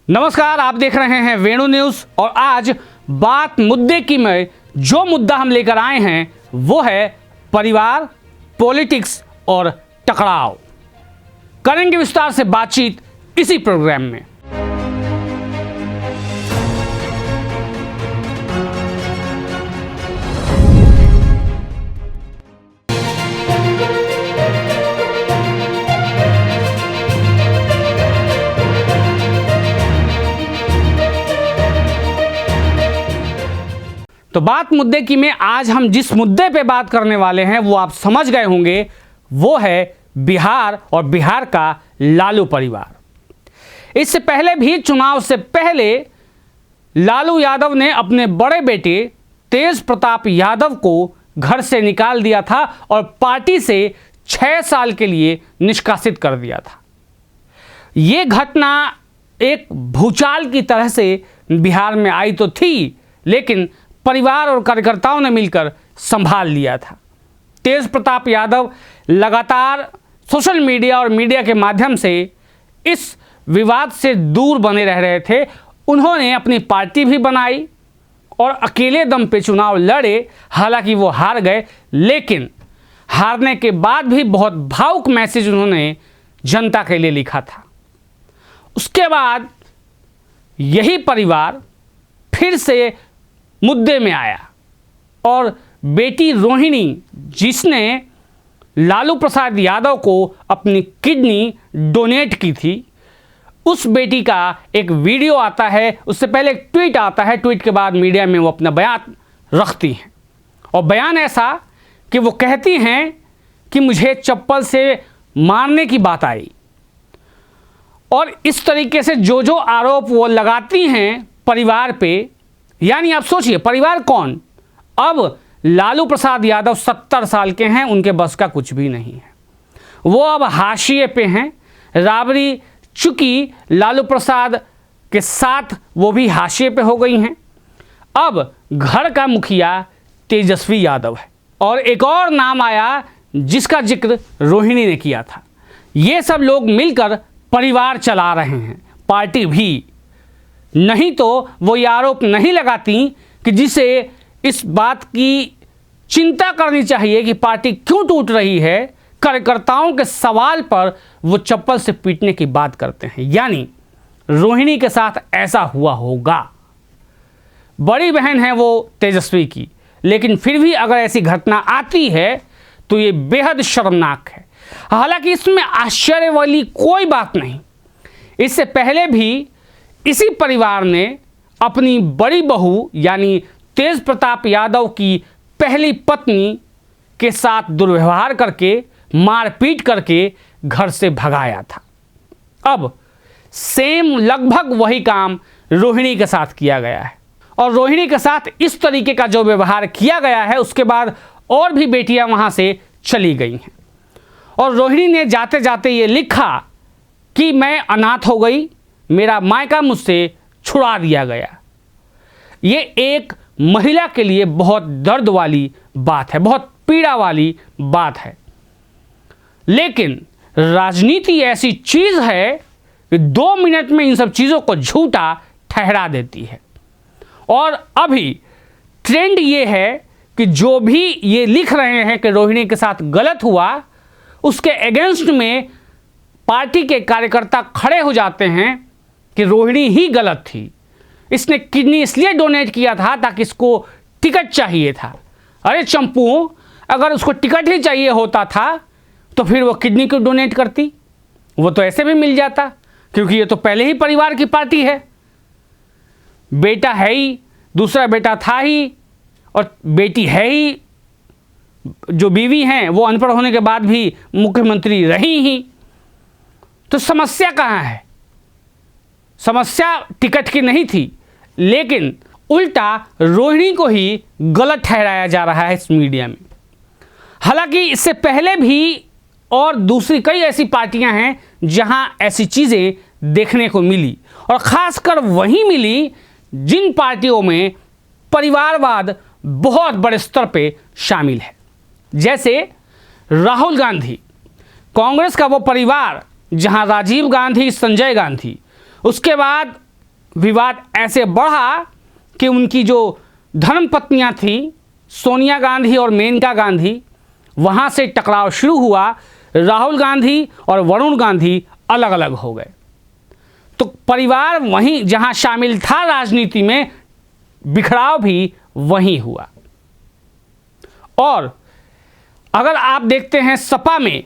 नमस्कार, आप देख रहे हैं वेणु न्यूज़ और आज बात मुद्दे की में जो मुद्दा हम लेकर आए हैं वो है परिवार, पॉलिटिक्स और टकराव। करेंगे विस्तार से बातचीत इसी प्रोग्राम में। तो बात मुद्दे की में आज हम जिस मुद्दे पे बात करने वाले हैं वो आप समझ गए होंगे, वो है बिहार और बिहार का लालू परिवार। इससे पहले भी चुनाव से पहले लालू यादव ने अपने बड़े बेटे तेज प्रताप यादव को घर से निकाल दिया था और पार्टी से 6 साल के लिए निष्कासित कर दिया था। ये घटना एक भूचाल की तरह से बिहार में आई तो थी, लेकिन परिवार और कार्यकर्ताओं ने मिलकर संभाल लिया था। तेज प्रताप यादव लगातार सोशल मीडिया और मीडिया के माध्यम से इस विवाद से दूर बने रह रहे थे। उन्होंने अपनी पार्टी भी बनाई और अकेले दम पे चुनाव लड़े। हालांकि वो हार गए, लेकिन हारने के बाद भी बहुत भावुक मैसेज उन्होंने जनता के लिए लिखा था। उसके बाद यही परिवार फिर से मुद्दे में आया और बेटी रोहिणी, जिसने लालू प्रसाद यादव को अपनी किडनी डोनेट की थी, उस बेटी का एक वीडियो आता है। उससे पहले एक ट्वीट आता है, ट्वीट के बाद मीडिया में वो अपना बयान रखती हैं और बयान ऐसा कि वो कहती हैं कि मुझे चप्पल से मारने की बात आई। और इस तरीके से जो आरोप वो लगाती हैं परिवार पे, यानी आप सोचिए परिवार कौन, अब लालू प्रसाद यादव 70 साल के हैं, उनके बस का कुछ भी नहीं है, वो अब हाशिए पे हैं। राबड़ी चूंकि लालू प्रसाद के साथ वो भी हाशिए पे हो गई हैं। अब घर का मुखिया तेजस्वी यादव है और एक और नाम आया जिसका जिक्र रोहिणी ने किया था। ये सब लोग मिलकर परिवार चला रहे हैं, पार्टी भी। नहीं तो वो ये आरोप नहीं लगाती कि जिसे इस बात की चिंता करनी चाहिए कि पार्टी क्यों टूट रही है। कार्यकर्ताओं के सवाल पर वो चप्पल से पीटने की बात करते हैं। यानी रोहिणी के साथ ऐसा हुआ होगा। बड़ी बहन है वो तेजस्वी की, लेकिन फिर भी अगर ऐसी घटना आती है तो ये बेहद शर्मनाक है। हालांकि इसमें आश्चर्य वाली कोई बात नहीं। इससे पहले भी इसी परिवार ने अपनी बड़ी बहू यानी तेज प्रताप यादव की पहली पत्नी के साथ दुर्व्यवहार करके, मारपीट करके घर से भगाया था। अब सेम लगभग वही काम रोहिणी के साथ किया गया है और रोहिणी के साथ इस तरीके का जो व्यवहार किया गया है, उसके बाद और भी बेटियां वहां से चली गई हैं। और रोहिणी ने जाते जाते ये लिखा कि मैं अनाथ हो गई, मेरा मायका मुझसे छुड़ा दिया गया। ये एक महिला के लिए बहुत दर्द वाली बात है, बहुत पीड़ा वाली बात है। लेकिन राजनीति ऐसी चीज़ है कि 2 मिनट में इन सब चीज़ों को झूठा ठहरा देती है। और अभी ट्रेंड ये है कि जो भी ये लिख रहे हैं कि रोहिणी के साथ गलत हुआ, उसके अगेंस्ट में पार्टी के कार्यकर्ता खड़े हो जाते हैं कि रोहिणी ही गलत थी, इसने किडनी इसलिए डोनेट किया था ताकि इसको टिकट चाहिए था। अरे चंपू, अगर उसको टिकट ही चाहिए होता था तो फिर वो किडनी क्यों डोनेट करती? वो तो ऐसे भी मिल जाता, क्योंकि ये तो पहले ही परिवार की पार्टी है। बेटा है ही, दूसरा बेटा था ही और बेटी है ही। जो बीवी हैं वो अनपढ़ होने के बाद भी मुख्यमंत्री रही ही। तो समस्या कहाँ है? समस्या टिकट की नहीं थी, लेकिन उल्टा रोहिणी को ही गलत ठहराया जा रहा है इस मीडिया में। हालांकि इससे पहले भी और दूसरी कई ऐसी पार्टियां हैं जहां ऐसी चीज़ें देखने को मिली, और ख़ासकर वहीं मिली जिन पार्टियों में परिवारवाद बहुत बड़े स्तर पे शामिल है। जैसे राहुल गांधी, कांग्रेस का वो परिवार जहां राजीव गांधी, संजय गांधी, उसके बाद विवाद ऐसे बढ़ा कि उनकी जो धर्मपत्नियां थी सोनिया गांधी और मेनका गांधी, वहाँ से टकराव शुरू हुआ। राहुल गांधी और वरुण गांधी अलग अलग हो गए। तो परिवार वहीं जहाँ शामिल था राजनीति में, बिखराव भी वहीं हुआ। और अगर आप देखते हैं सपा में,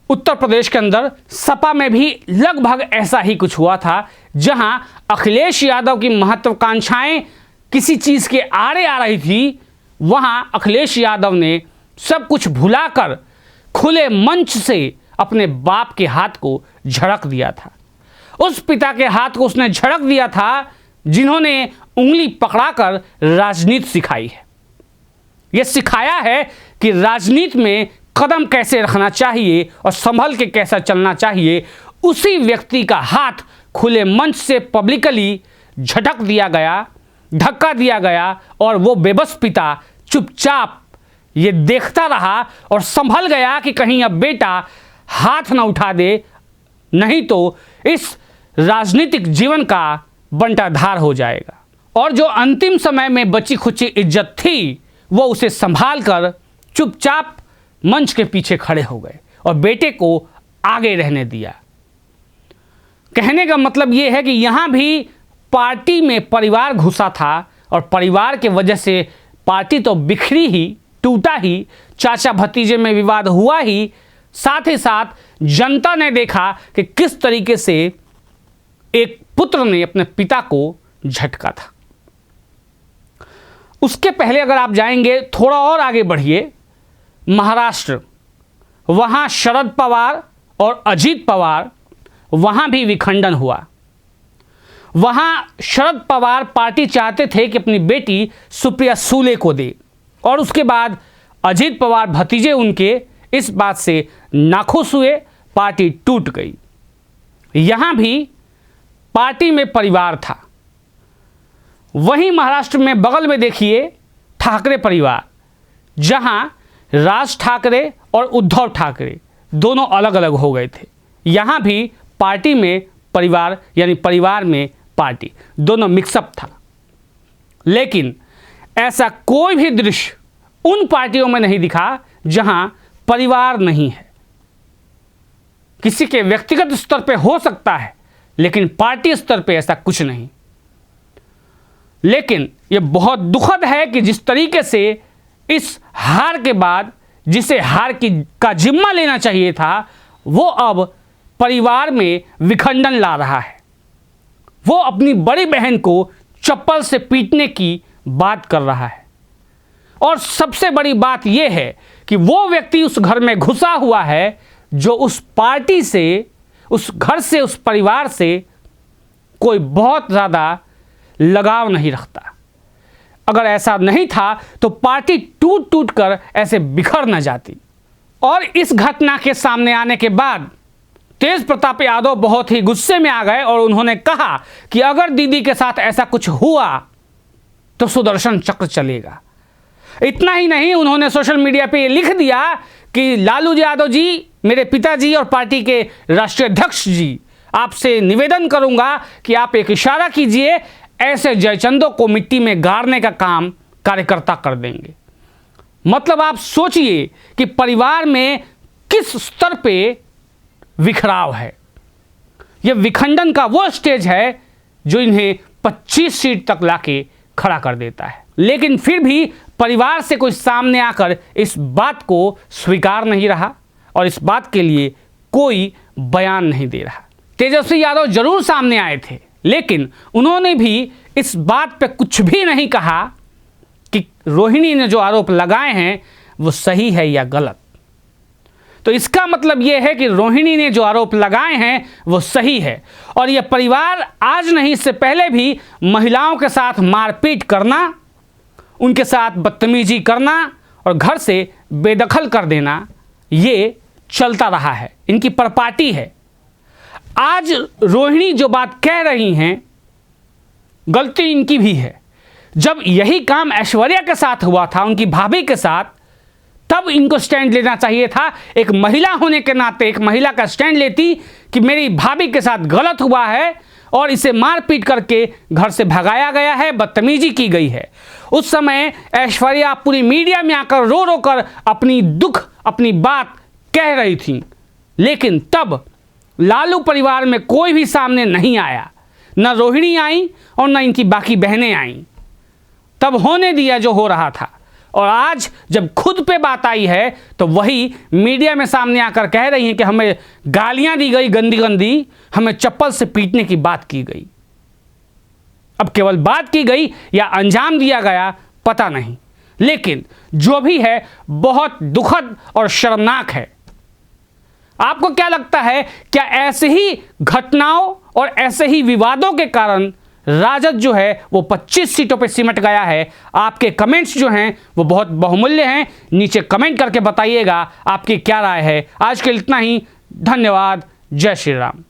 उत्तर प्रदेश के अंदर सपा में भी लगभग ऐसा ही कुछ हुआ था, जहां अखिलेश यादव की महत्वाकांक्षाएं किसी चीज़ के आड़े आ रही थी, वहां अखिलेश यादव ने सब कुछ भुलाकर खुले मंच से अपने बाप के हाथ को झड़क दिया था। उस पिता के हाथ को उसने झड़क दिया था जिन्होंने उंगली पकड़ाकर राजनीति सिखाई है। यह सिखाया है कि राजनीति में कदम कैसे रखना चाहिए और संभल के कैसा चलना चाहिए। उसी व्यक्ति का हाथ खुले मंच से पब्लिकली झटक दिया गया, धक्का दिया गया, और वो बेबस पिता चुपचाप ये देखता रहा और संभल गया कि कहीं अब बेटा हाथ न उठा दे, नहीं तो इस राजनीतिक जीवन का बंटाधार हो जाएगा। और जो अंतिम समय में बची खुची इज्जत थी, वो उसे संभाल कर चुपचाप मंच के पीछे खड़े हो गए और बेटे को आगे रहने दिया। कहने का मतलब ये है कि यहाँ भी पार्टी में परिवार घुसा था और परिवार के वजह से पार्टी तो बिखरी ही, टूटा ही, चाचा भतीजे में विवाद हुआ ही, साथ ही साथ जनता ने देखा कि किस तरीके से एक पुत्र ने अपने पिता को झटका था। उसके पहले अगर आप जाएंगे, थोड़ा और आगे बढ़िए, महाराष्ट्र, वहाँ शरद पवार और अजीत पवार, वहाँ भी विखंडन हुआ। वहाँ शरद पवार पार्टी चाहते थे कि अपनी बेटी सुप्रिया सुले को दे, और उसके बाद अजीत पवार भतीजे उनके इस बात से नाखुश हुए, पार्टी टूट गई। यहाँ भी पार्टी में परिवार था। वहीं महाराष्ट्र में बगल में देखिए ठाकरे परिवार, जहां राज ठाकरे और उद्धव ठाकरे दोनों अलग अलग हो गए थे। यहाँ भी पार्टी में परिवार, यानी परिवार में पार्टी, दोनों मिक्सअप था। लेकिन ऐसा कोई भी दृश्य उन पार्टियों में नहीं दिखा जहां परिवार नहीं है। किसी के व्यक्तिगत स्तर पे हो सकता है, लेकिन पार्टी स्तर पे ऐसा कुछ नहीं। लेकिन यह बहुत दुखद है कि जिस तरीके से इस हार के बाद जिसे हार का जिम्मा लेना चाहिए था, वो अब परिवार में विखंडन ला रहा है। वो अपनी बड़ी बहन को चप्पल से पीटने की बात कर रहा है। और सबसे बड़ी बात यह है कि वो व्यक्ति उस घर में घुसा हुआ है जो उस पार्टी से, उस घर से, उस परिवार से कोई बहुत ज़्यादा लगाव नहीं रखता। अगर ऐसा नहीं था तो पार्टी टूट टूट कर ऐसे बिखर न जाती। और इस घटना के सामने आने के बाद तेज प्रताप यादव बहुत ही गुस्से में आ गए और उन्होंने कहा कि अगर दीदी के साथ ऐसा कुछ हुआ तो सुदर्शन चक्र चलेगा। इतना ही नहीं, उन्होंने सोशल मीडिया पे ये लिख दिया कि लालू यादव जी, मेरे पिताजी और पार्टी के राष्ट्रीय अध्यक्ष जी, आपसे निवेदन करूंगा कि आप एक इशारा कीजिए, ऐसे जयचंदों को मिट्टी में गाड़ने का काम कार्यकर्ता कर देंगे। मतलब आप सोचिए कि परिवार में किस स्तर पे विखराव है। यह विखंडन का वो स्टेज है जो इन्हें 25 सीट तक लाके खड़ा कर देता है। लेकिन फिर भी परिवार से कोई सामने आकर इस बात को स्वीकार नहीं रहा और इस बात के लिए कोई बयान नहीं दे रहा। तेजस्वी यादव जरूर सामने आए थे, लेकिन उन्होंने भी इस बात पे कुछ भी नहीं कहा कि रोहिणी ने जो आरोप लगाए हैं वो सही है या गलत। तो इसका मतलब ये है कि रोहिणी ने जो आरोप लगाए हैं वो सही है, और यह परिवार आज नहीं, इससे पहले भी महिलाओं के साथ मारपीट करना, उनके साथ बदतमीजी करना और घर से बेदखल कर देना, ये चलता रहा है, इनकी परपाटी है। आज रोहिणी जो बात कह रही हैं, गलती इनकी भी है। जब यही काम ऐश्वर्या के साथ हुआ था, उनकी भाभी के साथ, तब इनको स्टैंड लेना चाहिए था। एक महिला होने के नाते एक महिला का स्टैंड लेती कि मेरी भाभी के साथ गलत हुआ है और इसे मारपीट करके घर से भगाया गया है, बदतमीजी की गई है। उस समय ऐश्वर्या पूरी मीडिया में आकर रो रो कर अपनी दुख, अपनी बात कह रही थी, लेकिन तब लालू परिवार में कोई भी सामने नहीं आया, न रोहिणी आई और न इनकी बाकी बहनें आईं। तब होने दिया जो हो रहा था, और आज जब खुद पे बात आई है तो वही मीडिया में सामने आकर कह रही हैं कि हमें गालियां दी गई गंदी गंदी, हमें चप्पल से पीटने की बात की गई। अब केवल बात की गई या अंजाम दिया गया पता नहीं, लेकिन जो भी है बहुत दुखद और शर्मनाक है। आपको क्या लगता है, क्या ऐसे ही घटनाओं और ऐसे ही विवादों के कारण राजद जो है वो 25 सीटों पे सिमट गया है? आपके कमेंट्स जो हैं वो बहुत बहुमूल्य हैं, नीचे कमेंट करके बताइएगा आपकी क्या राय है। आज के लिए इतना ही, धन्यवाद। जय श्री राम।